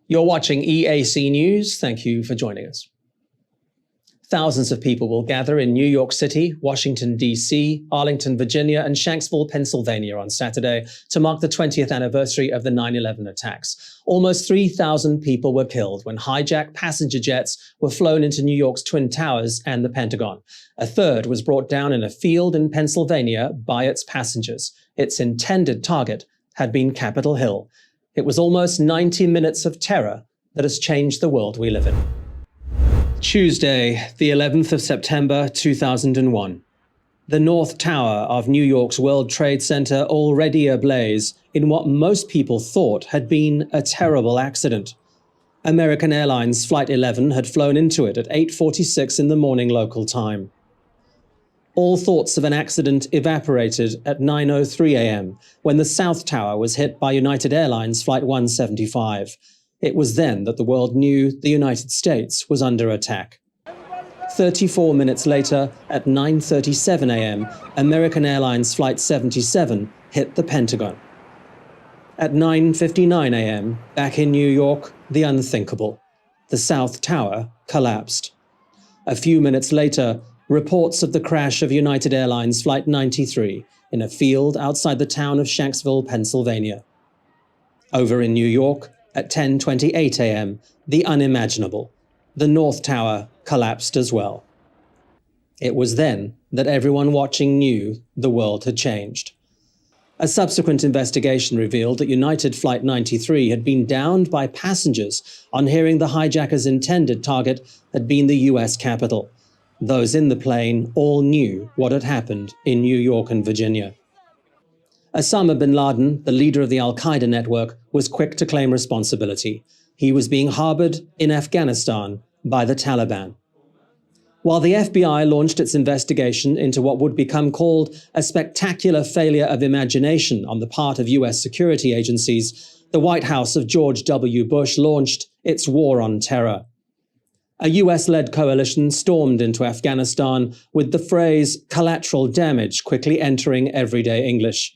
You're watching EAC News. Thank you for joining us. Thousands of people will gather in New York City, Washington, D.C., Arlington, Virginia, and Shanksville, Pennsylvania on Saturday to mark the 20th anniversary of the 9/11 attacks. Almost 3,000 people were killed when hijacked passenger jets were flown into New York's Twin Towers and the Pentagon. A third was brought down in a field in Pennsylvania by its passengers. Its intended target had been Capitol Hill. It was almost 90 minutes of terror that has changed the world we live in. Tuesday, the 11th of September, 2001. The North Tower of New York's World Trade Center already ablaze in what most people thought had been a terrible accident. American Airlines Flight 11 had flown into it at 8:46 in the morning local time. All thoughts of an accident evaporated at 9:03 a.m. when the South Tower was hit by United Airlines Flight 175. It was then that the world knew the United States was under attack. 34 minutes later, at 9:37 a.m., American Airlines Flight 77 hit the Pentagon. At 9:59 a.m., back in New York, the unthinkable. The South Tower collapsed. A few minutes later, reports of the crash of United Airlines Flight 93 in a field outside the town of Shanksville, Pennsylvania. Over in New York, at 10:28 a.m., the unimaginable. The North Tower collapsed as well. It was then that everyone watching knew the world had changed. A subsequent investigation revealed that United Flight 93 had been downed by passengers on hearing the hijackers' intended target had been the U.S. Capitol. Those in the plane all knew what had happened in New York and Virginia. Osama bin Laden, the leader of the al-Qaeda network, was quick to claim responsibility. He was being harbored in Afghanistan by the Taliban. While the FBI launched its investigation into what would become called a spectacular failure of imagination on the part of U.S. security agencies, the White House of George W. Bush launched its war on terror. A US-led coalition stormed into Afghanistan with the phrase collateral damage quickly entering everyday English.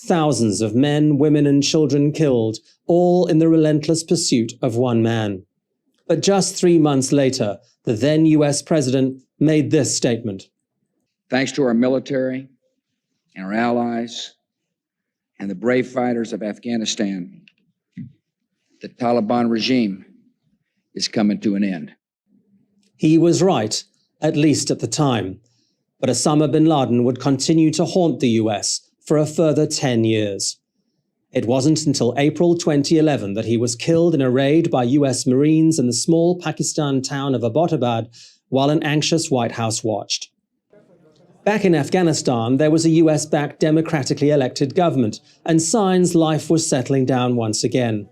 Thousands of men, women, and children killed, all in the relentless pursuit of one man. But just 3 months later, the then US president made this statement. Thanks to our military and our allies and the brave fighters of Afghanistan, the Taliban regime is coming to an end. He was right, at least at the time. But Osama bin Laden would continue to haunt the US for a further 10 years. It wasn't until April 2011 that he was killed in a raid by US Marines in the small Pakistan town of Abbottabad while an anxious White House watched. Back in Afghanistan, there was a US-backed democratically elected government, and signs life was settling down once again.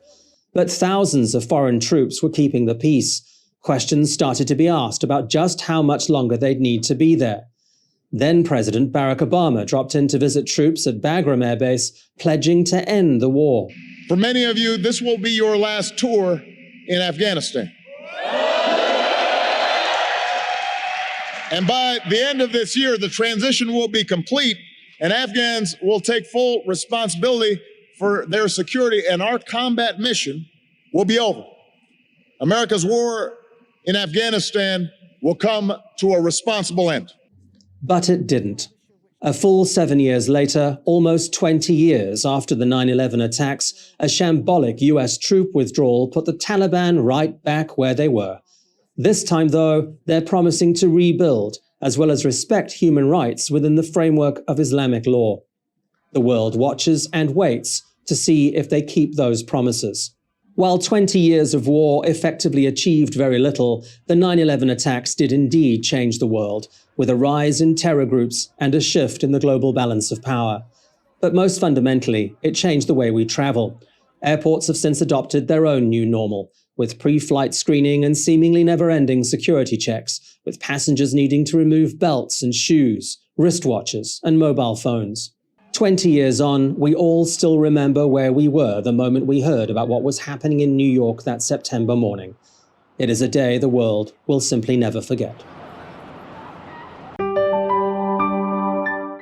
But thousands of foreign troops were keeping the peace. Questions started to be asked about just how much longer they'd need to be there. Then President Barack Obama dropped in to visit troops at Bagram Air Base, pledging to end the war. For many of you, this will be your last tour in Afghanistan. And by the end of this year, the transition will be complete, and Afghans will take full responsibility for their security, and our combat mission will be over. America's war in Afghanistan will come to a responsible end. But it didn't. A full 7 years later, almost 20 years after the 9/11 attacks, a shambolic US troop withdrawal put the Taliban right back where they were. This time, though, they're promising to rebuild, as well as respect human rights within the framework of Islamic law. The world watches and waits to see if they keep those promises. While 20 years of war effectively achieved very little, the 9/11 attacks did indeed change the world, with a rise in terror groups and a shift in the global balance of power. But most fundamentally, it changed the way we travel. Airports have since adopted their own new normal, with pre-flight screening and seemingly never-ending security checks, with passengers needing to remove belts and shoes, wristwatches, and mobile phones. 20 years on, we all still remember where we were the moment we heard about what was happening in New York that September morning. It is a day the world will simply never forget.